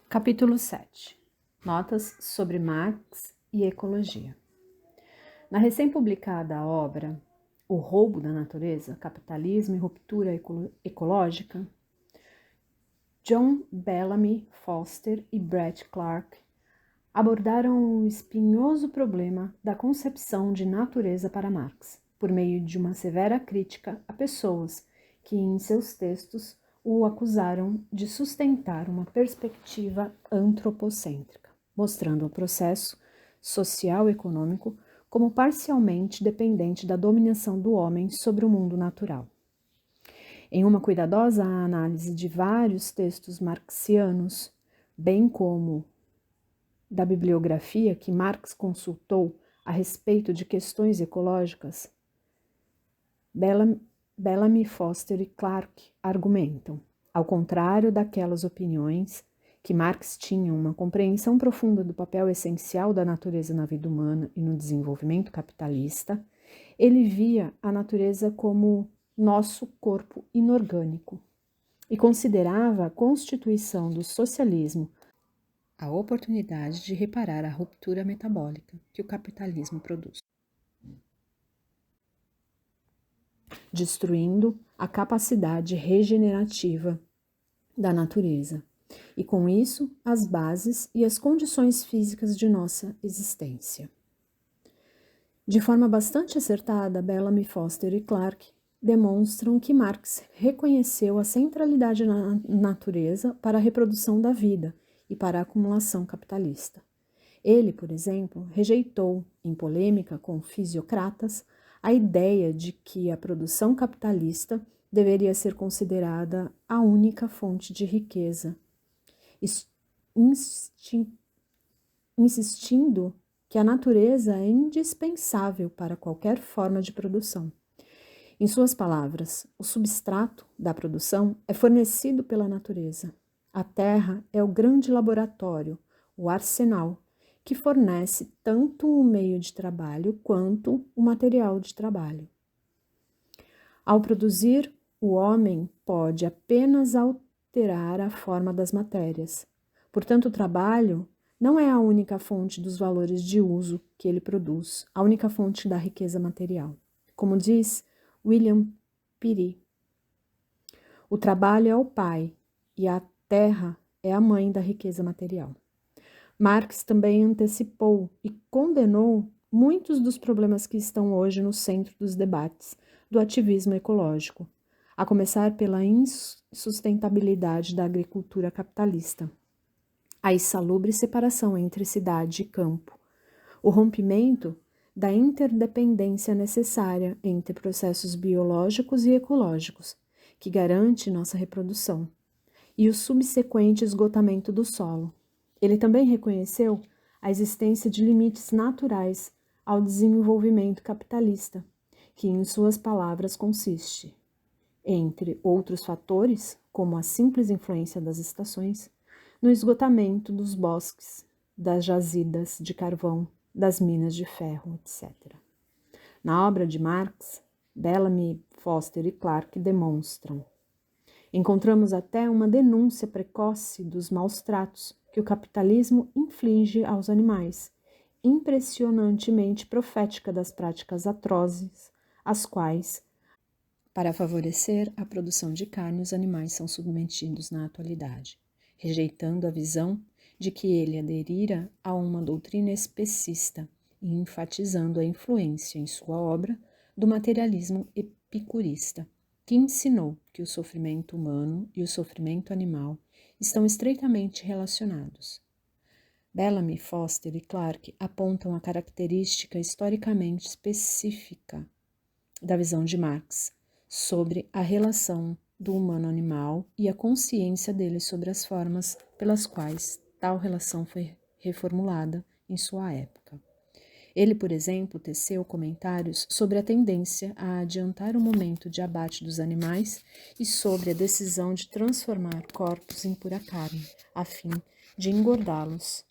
Capítulo 7. Notas sobre Marx e ecologia. Na recém-publicada obra O Roubo da Natureza, Capitalismo e Ruptura Ecológica, John Bellamy Foster e Brett Clark abordaram o espinhoso problema da concepção de natureza para Marx, por meio de uma severa crítica a pessoas que, em seus textos, o acusaram de sustentar uma perspectiva antropocêntrica, mostrando o processo social-econômico como parcialmente dependente da dominação do homem sobre o mundo natural. Em uma cuidadosa análise de vários textos marxianos, bem como da bibliografia que Marx consultou a respeito de questões ecológicas, Bellamy, Foster e Clark argumentam, ao contrário daquelas opiniões, que Marx tinha uma compreensão profunda do papel essencial da natureza na vida humana e no desenvolvimento capitalista, ele via a natureza como nosso corpo inorgânico e considerava a constituição do socialismo a oportunidade de reparar a ruptura metabólica que o capitalismo produz, destruindo a capacidade regenerativa da natureza e, com isso, as bases e as condições físicas de nossa existência. De forma bastante acertada, Bellamy, Foster e Clark demonstram que Marx reconheceu a centralidade na natureza para a reprodução da vida e para a acumulação capitalista. Ele, por exemplo, rejeitou, em polêmica com fisiocratas, a ideia de que a produção capitalista deveria ser considerada a única fonte de riqueza, insistindo que a natureza é indispensável para qualquer forma de produção. Em suas palavras, o substrato da produção é fornecido pela natureza. A terra é o grande laboratório, o arsenal, que fornece tanto o meio de trabalho quanto o material de trabalho. Ao produzir, o homem pode apenas alterar a forma das matérias. Portanto, o trabalho não é a única fonte dos valores de uso que ele produz, a única fonte da riqueza material. Como diz William Peary, o trabalho é o pai e a terra é a mãe da riqueza material. Marx também antecipou e condenou muitos dos problemas que estão hoje no centro dos debates do ativismo ecológico, a começar pela insustentabilidade da agricultura capitalista, a insalubre separação entre cidade e campo, o rompimento da interdependência necessária entre processos biológicos e ecológicos, que garante nossa reprodução, e o subsequente esgotamento do solo. Ele também reconheceu a existência de limites naturais ao desenvolvimento capitalista, que, em suas palavras, consiste, entre outros fatores, como a simples influência das estações, no esgotamento dos bosques, das jazidas de carvão, das minas de ferro, etc. Na obra de Marx, Bellamy, Foster e Clark demonstram. Encontramos até uma denúncia precoce dos maus tratos que o capitalismo inflige aos animais, impressionantemente profética das práticas atrozes, às quais, para favorecer a produção de carne, os animais são submetidos na atualidade, rejeitando a visão de que ele aderira a uma doutrina especista e enfatizando a influência em sua obra do materialismo epicurista, que ensinou que o sofrimento humano e o sofrimento animal estão estreitamente relacionados. Bellamy, Foster e Clark apontam a característica historicamente específica da visão de Marx sobre a relação do humano-animal e a consciência dele sobre as formas pelas quais tal relação foi reformulada em sua época. Ele, por exemplo, teceu comentários sobre a tendência a adiantar o momento de abate dos animais e sobre a decisão de transformar corpos em pura carne, a fim de engordá-los,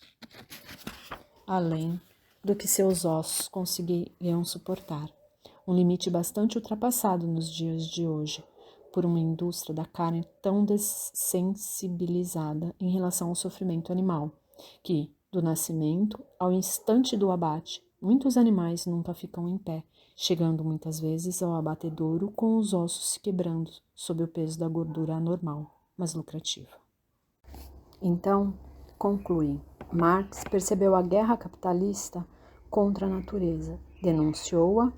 além do que seus ossos conseguiriam suportar. Um limite bastante ultrapassado nos dias de hoje, por uma indústria da carne tão dessensibilizada em relação ao sofrimento animal, que, do nascimento ao instante do abate, muitos animais nunca ficam em pé, chegando muitas vezes ao abatedouro com os ossos se quebrando sob o peso da gordura anormal, mas lucrativa. Então, conclui, Marx percebeu a guerra capitalista contra a natureza, denunciou-a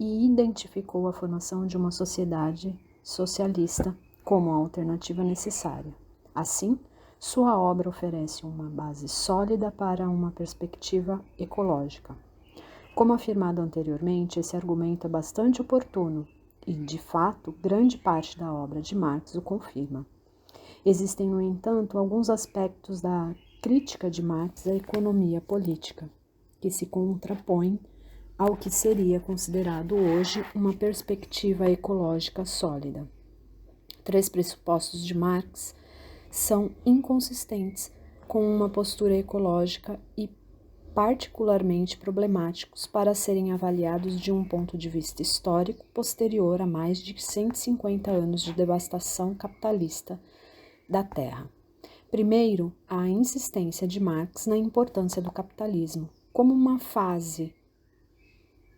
e identificou a formação de uma sociedade socialista como a alternativa necessária. Assim, sua obra oferece uma base sólida para uma perspectiva ecológica. Como afirmado anteriormente, esse argumento é bastante oportuno e, de fato, grande parte da obra de Marx o confirma. Existem, no entanto, alguns aspectos da crítica de Marx à economia política, que se contrapõem ao que seria considerado hoje uma perspectiva ecológica sólida. 3 pressupostos de Marx são inconsistentes com uma postura ecológica e particularmente problemáticos para serem avaliados de um ponto de vista histórico posterior a mais de 150 anos de devastação capitalista da terra. Primeiro, a insistência de Marx na importância do capitalismo como uma fase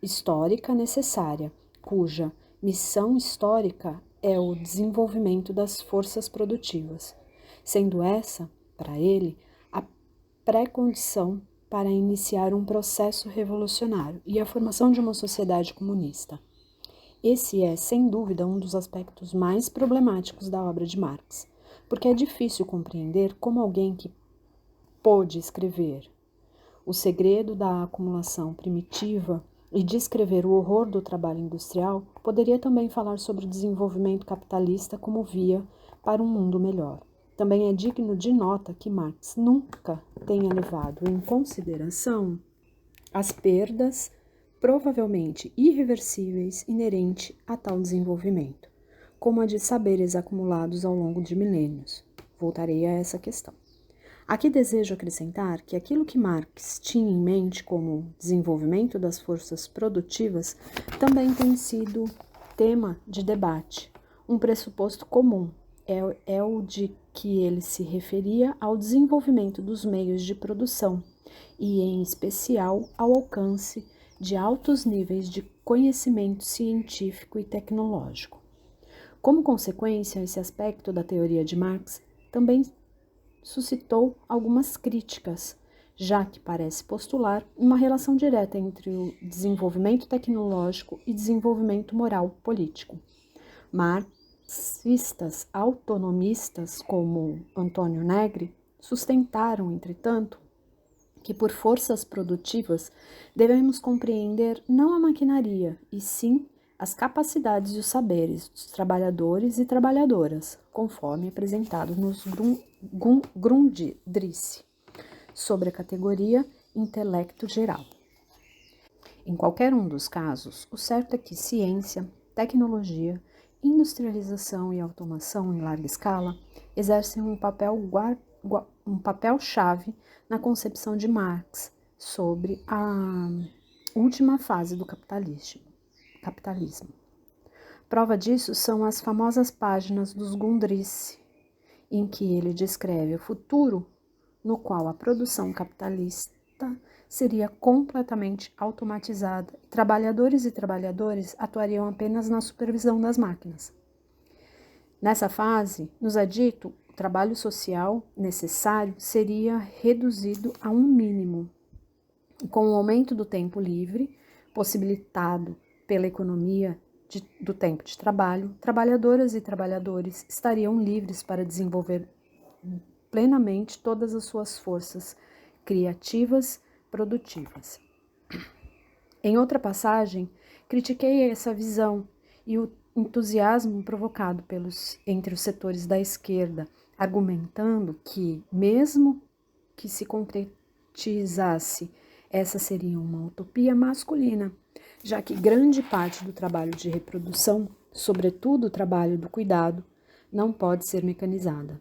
histórica necessária, cuja missão histórica é o desenvolvimento das forças produtivas, sendo essa, para ele, a pré-condição para iniciar um processo revolucionário e a formação de uma sociedade comunista. Esse é, sem dúvida, um dos aspectos mais problemáticos da obra de Marx, porque é difícil compreender como alguém que pôde escrever O Segredo da Acumulação Primitiva e descrever o horror do trabalho industrial poderia também falar sobre o desenvolvimento capitalista como via para um mundo melhor. Também é digno de nota que Marx nunca tenha levado em consideração as perdas provavelmente irreversíveis inerentes a tal desenvolvimento, como a de saberes acumulados ao longo de milênios. Voltarei a essa questão. Aqui desejo acrescentar que aquilo que Marx tinha em mente como desenvolvimento das forças produtivas também tem sido tema de debate. Um pressuposto comum é o de que ele se referia ao desenvolvimento dos meios de produção e, em especial, ao alcance de altos níveis de conhecimento científico e tecnológico. Como consequência, esse aspecto da teoria de Marx também suscitou algumas críticas, já que parece postular uma relação direta entre o desenvolvimento tecnológico e desenvolvimento moral político. Marxistas autonomistas como Antônio Negri sustentaram, entretanto, que por forças produtivas devemos compreender não a maquinaria, e sim as capacidades e os saberes dos trabalhadores e trabalhadoras, conforme apresentado nos Grundrisse, sobre a categoria intelecto geral. Em qualquer um dos casos, o certo é que ciência, tecnologia, industrialização e automação em larga escala exercem um papel-chave na concepção de Marx sobre a última fase do capitalismo. Prova disso são as famosas páginas dos Grundrisse, em que ele descreve o futuro no qual a produção capitalista seria completamente automatizada e trabalhadores atuariam apenas na supervisão das máquinas. Nessa fase, nos é dito, o trabalho social necessário seria reduzido a um mínimo. Com o aumento do tempo livre, possibilitado pela economia do tempo de trabalho, trabalhadoras e trabalhadores estariam livres para desenvolver plenamente todas as suas forças criativas, produtivas. Em outra passagem, critiquei essa visão e o entusiasmo provocado entre os setores da esquerda, argumentando que, mesmo que se concretizasse, essa seria uma utopia masculina, já que grande parte do trabalho de reprodução, sobretudo o trabalho do cuidado, não pode ser mecanizada.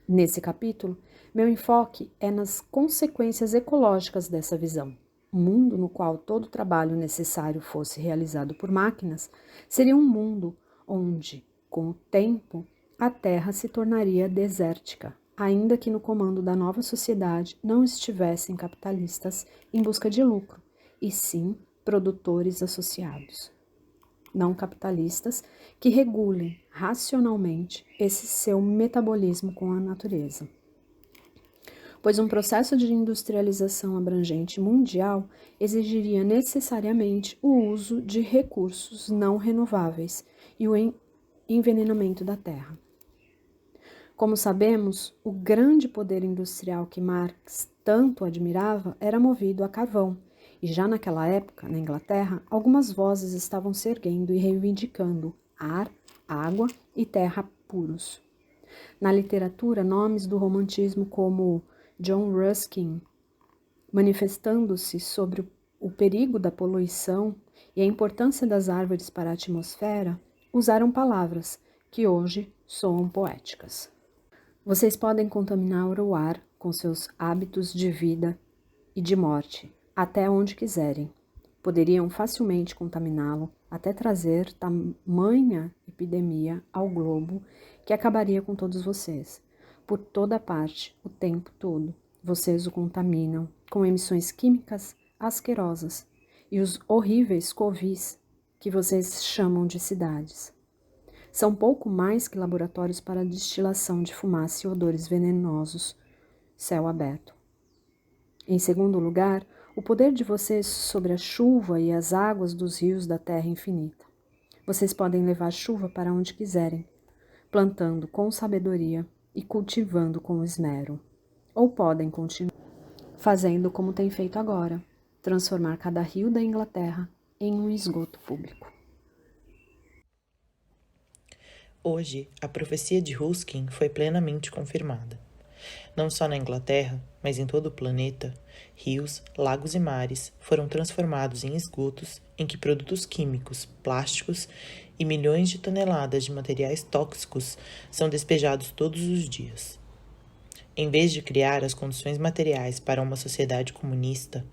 Nesse capítulo, meu enfoque é nas consequências ecológicas dessa visão. Um mundo no qual todo o trabalho necessário fosse realizado por máquinas seria um mundo onde, Com o tempo, a terra se tornaria desértica, ainda que no comando da nova sociedade não estivessem capitalistas em busca de lucro, e sim produtores associados, não capitalistas, que regulem racionalmente esse seu metabolismo com a natureza. Pois um processo de industrialização abrangente mundial exigiria necessariamente o uso de recursos não renováveis e o envenenamento da terra. Como sabemos, o grande poder industrial que Marx tanto admirava era movido a carvão, e já naquela época, na Inglaterra, algumas vozes estavam se erguendo e reivindicando ar, água e terra puros. Na literatura, nomes do romantismo como John Ruskin, manifestando-se sobre o perigo da poluição e a importância das árvores para a atmosfera, usaram palavras que hoje soam poéticas. Vocês podem contaminar o ar com seus hábitos de vida e de morte, até onde quiserem. Poderiam facilmente contaminá-lo até trazer tamanha epidemia ao globo que acabaria com todos vocês. Por toda parte, o tempo todo, vocês o contaminam com emissões químicas asquerosas e os horríveis covis que vocês chamam de cidades. São pouco mais que laboratórios para a destilação de fumaça e odores venenosos, céu aberto. Em segundo lugar, o poder de vocês sobre a chuva e as águas dos rios da terra infinita. Vocês podem levar chuva para onde quiserem, plantando com sabedoria e cultivando com esmero. Ou podem continuar fazendo como tem feito agora, transformar cada rio da Inglaterra em um esgoto público. Hoje, a profecia de Ruskin foi plenamente confirmada. Não só na Inglaterra, mas em todo o planeta, rios, lagos e mares foram transformados em esgotos em que produtos químicos, plásticos e milhões de toneladas de materiais tóxicos são despejados todos os dias. Em vez de criar as condições materiais para uma sociedade comunista,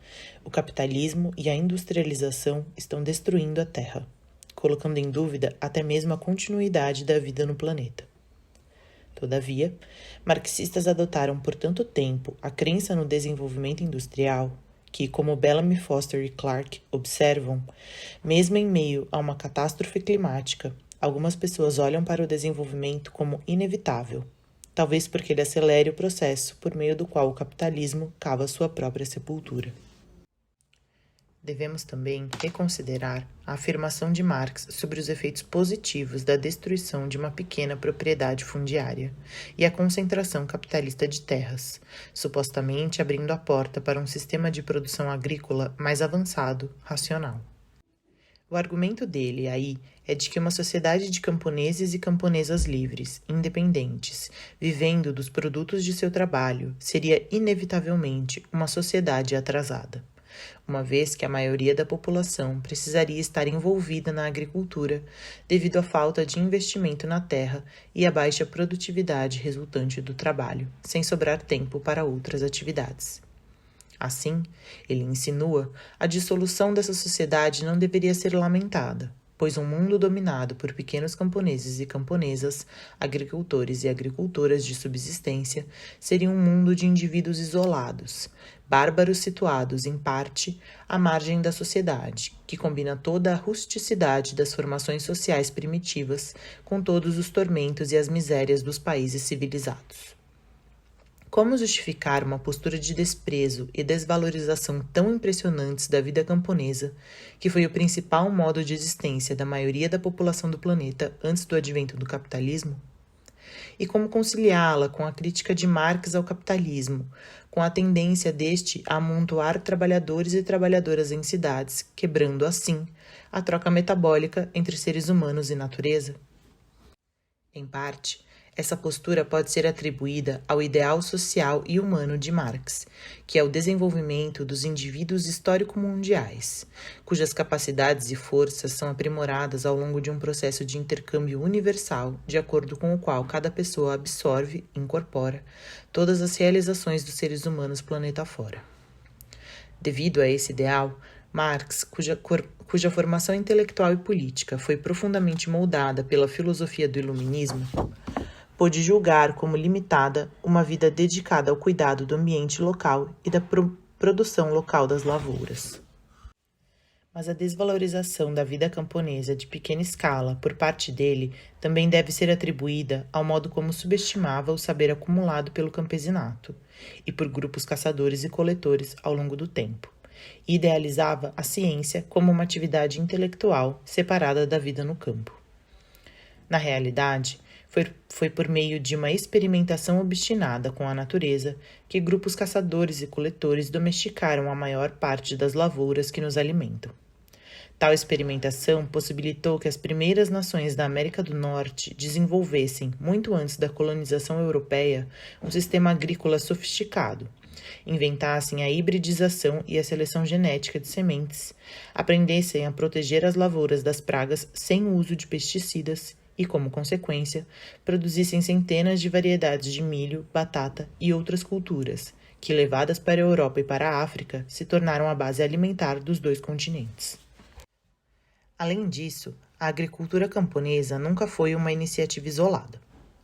o capitalismo e a industrialização estão destruindo a Terra, colocando em dúvida até mesmo a continuidade da vida no planeta. Todavia, marxistas adotaram por tanto tempo a crença no desenvolvimento industrial que, como Bellamy Foster e Clark observam, mesmo em meio a uma catástrofe climática, algumas pessoas olham para o desenvolvimento como inevitável, talvez porque ele acelere o processo por meio do qual o capitalismo cava sua própria sepultura. Devemos também reconsiderar a afirmação de Marx sobre os efeitos positivos da destruição de uma pequena propriedade fundiária e a concentração capitalista de terras, supostamente abrindo a porta para um sistema de produção agrícola mais avançado, racional. O argumento dele aí é de que uma sociedade de camponeses e camponesas livres, independentes, vivendo dos produtos de seu trabalho, seria inevitavelmente uma sociedade atrasada, uma vez que a maioria da população precisaria estar envolvida na agricultura devido à falta de investimento na terra e à baixa produtividade resultante do trabalho, sem sobrar tempo para outras atividades. Assim, ele insinua, a dissolução dessa sociedade não deveria ser lamentada, pois um mundo dominado por pequenos camponeses e camponesas, agricultores e agricultoras de subsistência, seria um mundo de indivíduos isolados, bárbaros situados, em parte, à margem da sociedade, que combina toda a rusticidade das formações sociais primitivas com todos os tormentos e as misérias dos países civilizados. Como justificar uma postura de desprezo e desvalorização tão impressionantes da vida camponesa, que foi o principal modo de existência da maioria da população do planeta antes do advento do capitalismo? E como conciliá-la com a crítica de Marx ao capitalismo, com a tendência deste a amontoar trabalhadores e trabalhadoras em cidades, quebrando, assim, a troca metabólica entre seres humanos e natureza? Em parte, essa postura pode ser atribuída ao ideal social e humano de Marx, que é o desenvolvimento dos indivíduos histórico-mundiais, cujas capacidades e forças são aprimoradas ao longo de um processo de intercâmbio universal, de acordo com o qual cada pessoa absorve e incorpora todas as realizações dos seres humanos planeta fora. Devido a esse ideal, Marx, cuja formação intelectual e política foi profundamente moldada pela filosofia do iluminismo, pôde julgar como limitada uma vida dedicada ao cuidado do ambiente local e da produção local das lavouras. Mas a desvalorização da vida camponesa de pequena escala por parte dele também deve ser atribuída ao modo como subestimava o saber acumulado pelo campesinato e por grupos caçadores e coletores ao longo do tempo, e idealizava a ciência como uma atividade intelectual separada da vida no campo. Na realidade, foi por meio de uma experimentação obstinada com a natureza que grupos caçadores e coletores domesticaram a maior parte das lavouras que nos alimentam. Tal experimentação possibilitou que as primeiras nações da América do Norte desenvolvessem, muito antes da colonização europeia, um sistema agrícola sofisticado, inventassem a hibridização e a seleção genética de sementes, aprendessem a proteger as lavouras das pragas sem o uso de pesticidas e, como consequência, produzissem centenas de variedades de milho, batata e outras culturas, que, levadas para a Europa e para a África, se tornaram a base alimentar dos dois continentes. Além disso, a agricultura camponesa nunca foi uma iniciativa isolada.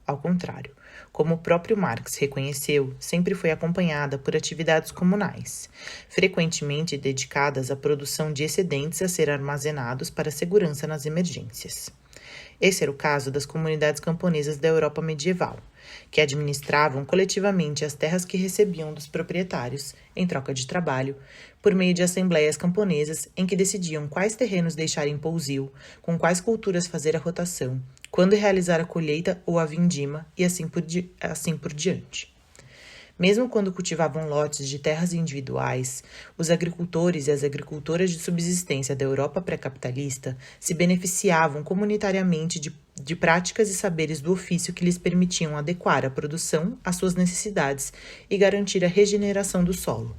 Ao contrário, como o próprio Marx reconheceu, sempre foi acompanhada por atividades comunais, frequentemente dedicadas à produção de excedentes a ser armazenados para segurança nas emergências. Esse era o caso das comunidades camponesas da Europa medieval, que administravam coletivamente as terras que recebiam dos proprietários, em troca de trabalho, por meio de assembleias camponesas em que decidiam quais terrenos deixar em pousio, com quais culturas fazer a rotação, quando realizar a colheita ou a vindima e assim por diante. Mesmo quando cultivavam lotes de terras individuais, os agricultores e as agricultoras de subsistência da Europa pré-capitalista se beneficiavam comunitariamente de práticas e saberes do ofício que lhes permitiam adequar a produção às suas necessidades e garantir a regeneração do solo.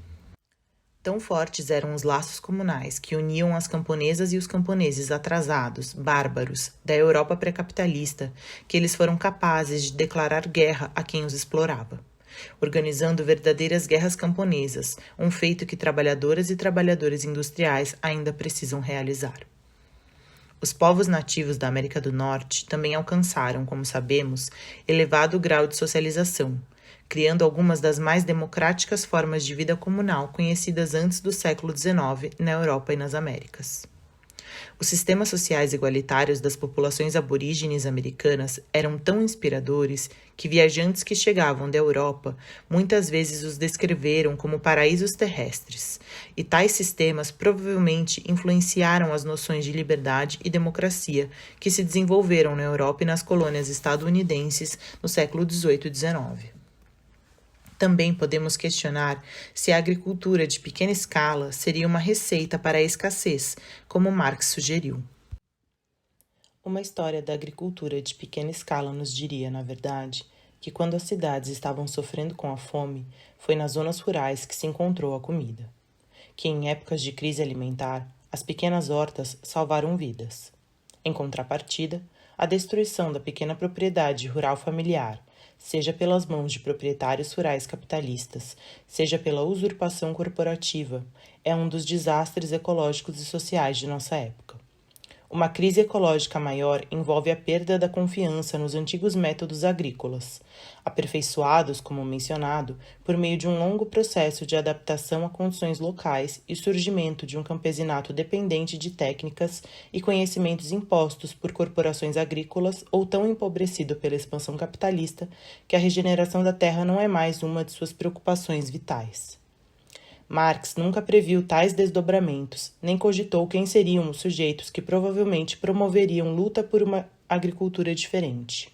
Tão fortes eram os laços comunais que uniam as camponesas e os camponeses atrasados, bárbaros, da Europa pré-capitalista, que eles foram capazes de declarar guerra a quem os explorava, organizando verdadeiras guerras camponesas, um feito que trabalhadoras e trabalhadores industriais ainda precisam realizar. Os povos nativos da América do Norte também alcançaram, como sabemos, elevado grau de socialização, criando algumas das mais democráticas formas de vida comunal conhecidas antes do século XIX na Europa e nas Américas. Os sistemas sociais igualitários das populações aborígenes americanas eram tão inspiradores que viajantes que chegavam da Europa muitas vezes os descreveram como paraísos terrestres, e tais sistemas provavelmente influenciaram as noções de liberdade e democracia que se desenvolveram na Europa e nas colônias estadunidenses no século XVIII e XIX. Também podemos questionar se a agricultura de pequena escala seria uma receita para a escassez, como Marx sugeriu. Uma história da agricultura de pequena escala nos diria, na verdade, que quando as cidades estavam sofrendo com a fome, foi nas zonas rurais que se encontrou a comida. Que em épocas de crise alimentar, as pequenas hortas salvaram vidas. Em contrapartida, a destruição da pequena propriedade rural familiar, seja pelas mãos de proprietários rurais capitalistas, seja pela usurpação corporativa, é um dos desastres ecológicos e sociais de nossa época. Uma crise ecológica maior envolve a perda da confiança nos antigos métodos agrícolas, aperfeiçoados, como mencionado, por meio de um longo processo de adaptação a condições locais e surgimento de um campesinato dependente de técnicas e conhecimentos impostos por corporações agrícolas ou tão empobrecido pela expansão capitalista que a regeneração da terra não é mais uma de suas preocupações vitais. Marx nunca previu tais desdobramentos, nem cogitou quem seriam os sujeitos que provavelmente promoveriam luta por uma agricultura diferente.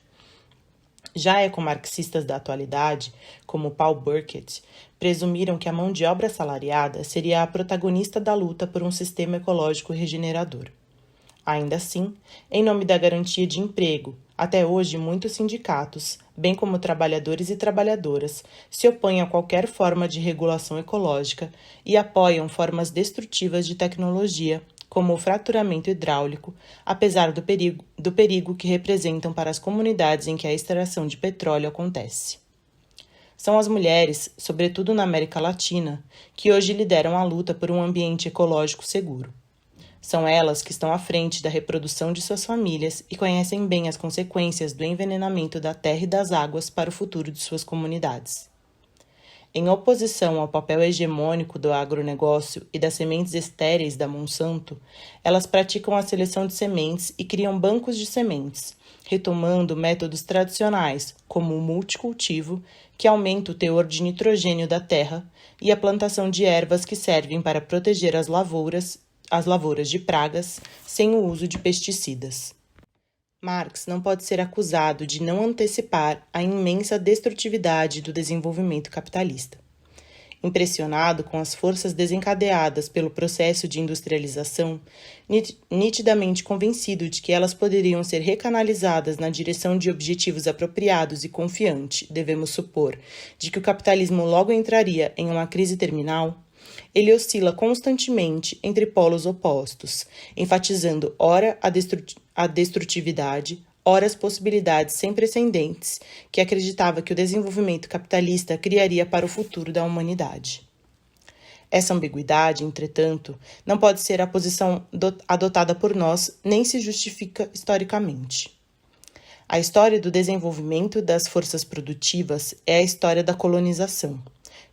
Já ecomarxistas da atualidade, como Paul Burkett, presumiram que a mão de obra assalariada seria a protagonista da luta por um sistema ecológico regenerador. Ainda assim, em nome da garantia de emprego, até hoje muitos sindicatos, bem como trabalhadores e trabalhadoras, se opõem a qualquer forma de regulação ecológica e apoiam formas destrutivas de tecnologia, como o fraturamento hidráulico, apesar do perigo que representam para as comunidades em que a extração de petróleo acontece. São as mulheres, sobretudo na América Latina, que hoje lideram a luta por um ambiente ecológico seguro. São elas que estão à frente da reprodução de suas famílias e conhecem bem as consequências do envenenamento da terra e das águas para o futuro de suas comunidades. Em oposição ao papel hegemônico do agronegócio e das sementes estéreis da Monsanto, elas praticam a seleção de sementes e criam bancos de sementes, retomando métodos tradicionais, como o multicultivo, que aumenta o teor de nitrogênio da terra, e a plantação de ervas que servem para proteger as lavouras de pragas, sem o uso de pesticidas. Marx não pode ser acusado de não antecipar a imensa destrutividade do desenvolvimento capitalista. Impressionado com as forças desencadeadas pelo processo de industrialização, nitidamente convencido de que elas poderiam ser recanalizadas na direção de objetivos apropriados e confiante, devemos supor, de que o capitalismo logo entraria em uma crise terminal, ele oscila constantemente entre polos opostos, enfatizando ora a destrutividade, ora as possibilidades sem precedentes que acreditava que o desenvolvimento capitalista criaria para o futuro da humanidade. Essa ambiguidade, entretanto, não pode ser a posição adotada por nós, nem se justifica historicamente. A história do desenvolvimento das forças produtivas é a história da colonização,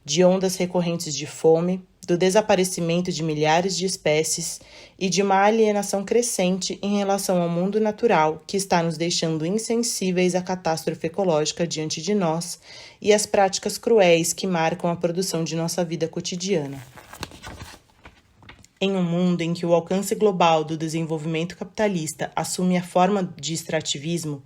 de ondas recorrentes de fome, do desaparecimento de milhares de espécies e de uma alienação crescente em relação ao mundo natural que está nos deixando insensíveis à catástrofe ecológica diante de nós e às práticas cruéis que marcam a produção de nossa vida cotidiana. Em um mundo em que o alcance global do desenvolvimento capitalista assume a forma de extrativismo,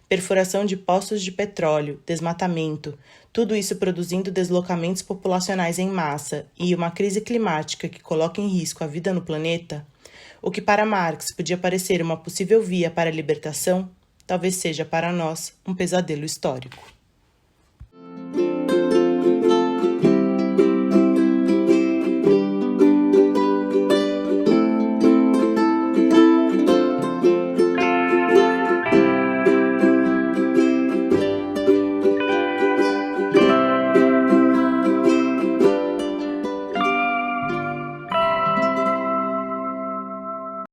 perfuração de poços de petróleo, desmatamento, tudo isso produzindo deslocamentos populacionais em massa e uma crise climática que coloca em risco a vida no planeta, o que para Marx podia parecer uma possível via para a libertação, talvez seja para nós um pesadelo histórico.